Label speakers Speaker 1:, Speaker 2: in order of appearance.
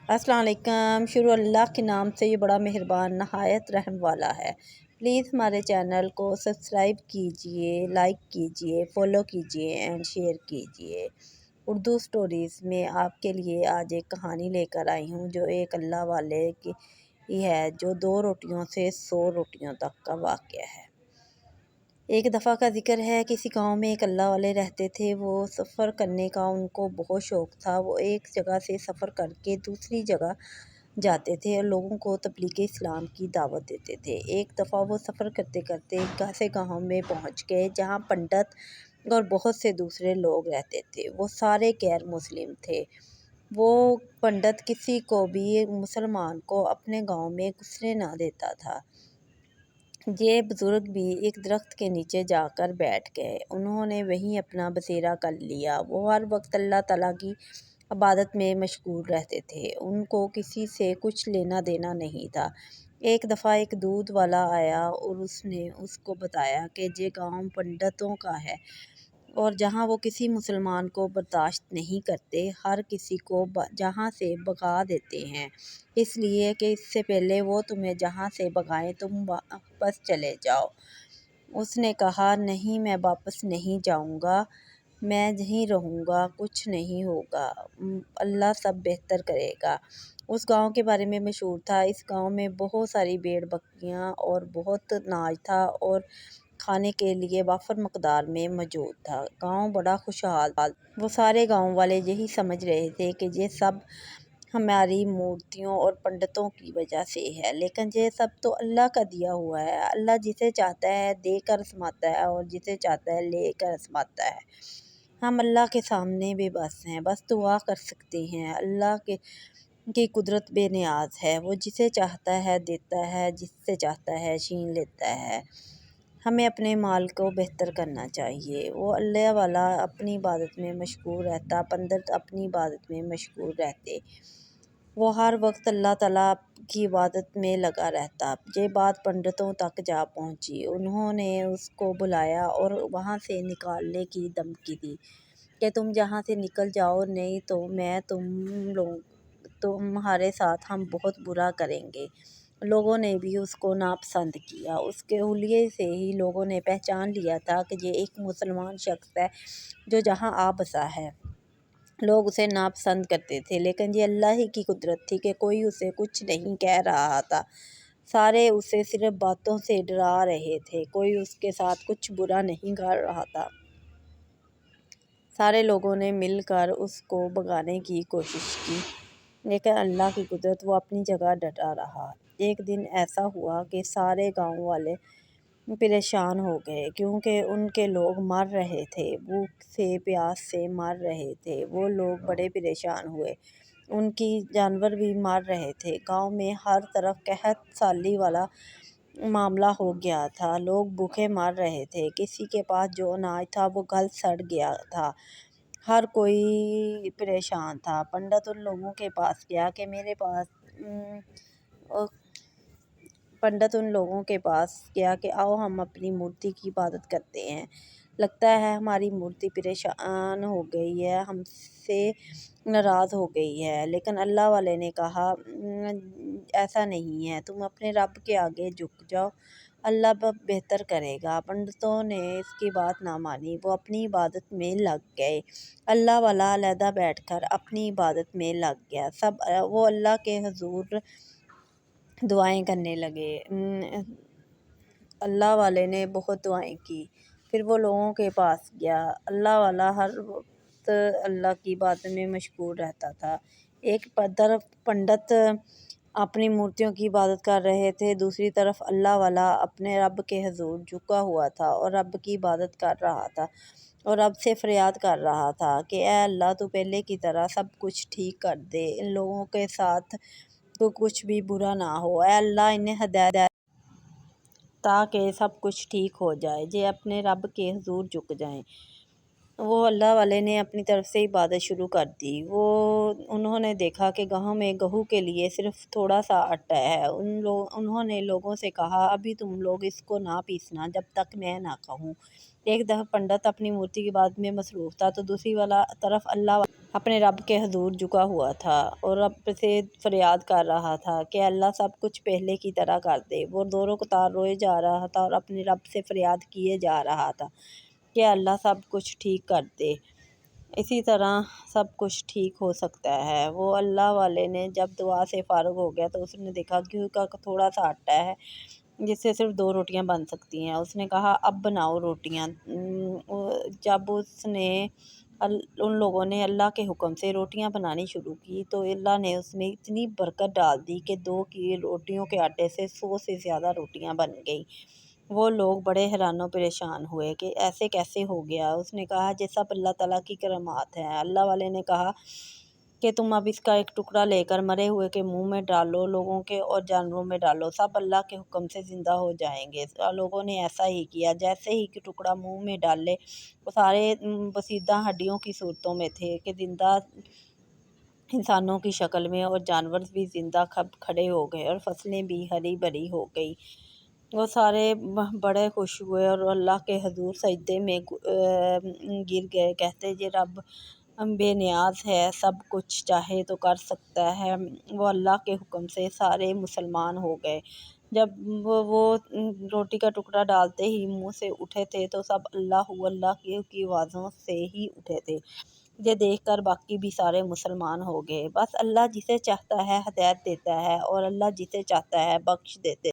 Speaker 1: अस्सलाम वालेकुम। शुरू अल्लाह के नाम से ये बड़ा मेहरबान नहायत रहम वाला है। प्लीज़ हमारे चैनल को सब्सक्राइब कीजिए, लाइक कीजिए, फॉलो कीजिए एंड शेयर कीजिए। उर्दू स्टोरीज़ में आपके लिए आज एक कहानी लेकर आई हूँ जो एक अल्लाह वाले की है जो 2 रोटियों से 100 रोटियों तक का वाक़या है। एक दफ़ा का ज़िक्र है, किसी गांव में एक अल्लाह वाले रहते थे। वो सफ़र करने का उनको बहुत शौक़ था। वो एक जगह से सफ़र करके दूसरी जगह जाते थे और लोगों को तबलीग इस्लाम की दावत देते थे। एक दफ़ा वो सफ़र करते करते एक ऐसे गाँव में पहुंच गए जहां पंडित और बहुत से दूसरे लोग रहते थे। वो सारे गैर मुस्लिम थे। वो पंडित किसी को भी मुसलमान को अपने गाँव में घुसने ना देता था। ये बुज़ुर्ग भी एक दरख्त के नीचे जाकर बैठ गए। उन्होंने वहीं अपना बसेरा कर लिया। वो हर वक्त अल्लाह ताला की इबादत में मशगूल रहते थे। उनको किसी से कुछ लेना देना नहीं था। एक दफ़ा एक दूध वाला आया और उसने उसको बताया कि ये गांव पंडितों का है और जहाँ वो किसी मुसलमान को बर्दाश्त नहीं करते, हर किसी को जहाँ से भगा देते हैं, इसलिए कि इससे पहले वो तुम्हें जहाँ से भगाएं तुम वापस चले जाओ। उसने कहा, नहीं, मैं वापस नहीं जाऊँगा, मैं यहीं रहूँगा, कुछ नहीं होगा, अल्लाह सब बेहतर करेगा। उस गांव के बारे में मशहूर था। इस गांव में बहुत सारी भेड़ बकरियाँ और बहुत अनाज था और खाने के लिए वाफर मकदार में मौजूद था। गांव बड़ा खुशहाल था। वो सारे गांव वाले यही समझ रहे थे कि ये सब हमारी मूर्तियों और पंडितों की वजह से है, लेकिन ये सब तो अल्लाह का दिया हुआ है। अल्लाह जिसे चाहता है दे कर आजमाता है और जिसे चाहता है ले कर आजमाता है। हम अल्लाह के सामने बेबस हैं, बस दुआ कर सकते हैं। अल्लाह की कुदरत बेनियाज है। वो जिसे चाहता है देता है, जिससे चाहता है छीन लेता है। हमें अपने माल को बेहतर करना चाहिए। वो अल्लाह वाला अपनी इबादत में मशगूल रहता, पंडित अपनी इबादत में मशगूल रहते। वो हर वक्त अल्लाह ताला की इबादत में लगा रहता। ये बात पंडितों तक जा पहुंची। उन्होंने उसको बुलाया और वहाँ से निकालने की धमकी दी कि तुम यहाँ से निकल जाओ, नहीं तो मैं तुम्हारे साथ हम बहुत बुरा करेंगे। लोगों ने भी उसको नापसंद किया। उसके हुलिये से ही लोगों ने पहचान लिया था कि ये एक मुसलमान शख्स है जो जहाँ आ बसा है। लोग उसे नापसंद करते थे, लेकिन ये अल्लाह ही की कुदरत थी कि कोई उसे कुछ नहीं कह रहा था। सारे उसे सिर्फ बातों से डरा रहे थे, कोई उसके साथ कुछ बुरा नहीं कर रहा था। सारे लोगों ने मिलकर उसको भगाने की कोशिश की, लेकिन अल्लाह की कुदरत वो अपनी जगह डटा रहा। एक दिन ऐसा हुआ कि सारे गांव वाले परेशान हो गए क्योंकि उनके लोग मर रहे थे, भूख से प्यास से मर रहे थे। वो लोग बड़े परेशान हुए, उनकी जानवर भी मर रहे थे। गांव में हर तरफ कहत साली वाला मामला हो गया था। लोग भूखे मर रहे थे। किसी के पास जो अनाज था वो गल सड़ गया था। हर कोई परेशान था। पंडित उन लोगों के पास गया कि मेरे पास पंडित उन लोगों के पास गया कि आओ हम अपनी मूर्ति की इबादत करते हैं। लगता है हमारी मूर्ति परेशान हो गई है, हमसे नाराज़ हो गई है। लेकिन अल्लाह वाले ने कहा, ऐसा नहीं है, तुम अपने रब के आगे झुक जाओ, अल्लाह बेहतर करेगा। पंडितों ने इसकी बात ना मानी। वो अपनी इबादत में लग गए। अल्लाह वाला अलहदा बैठकर अपनी इबादत में लग गया। सब वो अल्लाह के हुजूर दुआएं करने लगे। अल्लाह वाले ने बहुत दुआएं की। फिर वो लोगों के पास गया। अल्लाह वाला हर वक्त अल्लाह की इबादत में मशगूल रहता था। एक तरफ पंडित अपनी मूर्तियों की इबादत कर रहे थे, दूसरी तरफ अल्लाह वाला अपने रब के हुजूर झुका हुआ था और रब की इबादत कर रहा था और रब से फरियाद कर रहा था कि ऐ अल्लाह, तू पहले की तरह सब कुछ ठीक कर दे, इन लोगों के साथ तो कुछ भी बुरा ना हो। ऐ अल्लाह, इन्हें हिदायत ताकि सब कुछ ठीक हो जाए, जे अपने रब के हुजूर झुक जाएं। वो अल्लाह वाले ने अपनी तरफ से इबादत शुरू कर दी। उन्होंने देखा कि गाँव में गेहूं के लिए सिर्फ थोड़ा सा आटा है। उन्होंने लोगों से कहा, अभी तुम लोग इसको ना पीसना जब तक मैं ना कहूँ। एक दफ़ा पंडित अपनी मूर्ति की इबादत में मसरूफ़ था तो दूसरी वाला तरफ अल्लाह अपने रब के हजूर झुका हुआ था और रब से फरियाद कर रहा था कि अल्लाह सब कुछ पहले की तरह कर दे। वो दोनों कतार रोए जा रहा था और अपने रब से फरियाद किए जा रहा था कि अल्लाह सब कुछ ठीक कर दे। इसी तरह सब कुछ ठीक हो सकता है। वो अल्लाह वाले ने जब दुआ से फ़ारिग हो गया तो उसने देखा गेहूं का थोड़ा सा आटा है जिससे सिर्फ 2 रोटियां बन सकती हैं। उसने कहा, अब बनाओ रोटियां। जब उन लोगों ने अल्लाह के हुक्म से रोटियां बनानी शुरू की तो अल्लाह ने उसमें इतनी बरकत डाल दी कि 2 की रोटियों के आटे से 100 से ज़्यादा रोटियां बन गई। वो लोग बड़े हैरान परेशान हुए कि ऐसे कैसे हो गया। उसने कहा, ये सब अल्लाह ताला की करामात है। अल्लाह वाले ने कहा कि तुम अब इसका एक टुकड़ा लेकर मरे हुए के मुंह में डालो, लोगों के और जानवरों में डालो, सब अल्लाह के हुक्म से ज़िंदा हो जाएंगे। लोगों ने ऐसा ही किया। जैसे ही कि टुकड़ा मुंह में डाले वो सारे बसीदा हड्डियों की सूरतों में थे कि ज़िंदा इंसानों की शक्ल में, और जानवर भी ज़िंदा खड़े हो गए और फसलें भी हरी भरी हो गई। वो सारे बड़े खुश हुए और अल्लाह के हजूर सजदे में गिर गए, कहते, ये रब बेनियाज है, सब कुछ चाहे तो कर सकता है। वो अल्लाह के हुक्म से सारे मुसलमान हो गए। जब वो रोटी का टुकड़ा डालते ही मुंह से उठे थे तो सब अल्लाह की आवाज़ों से ही उठे थे। ये देखकर बाकी भी सारे मुसलमान हो गए। बस अल्लाह जिसे चाहता है हदायत देता है और अल्लाह जिसे चाहता है बख्श देते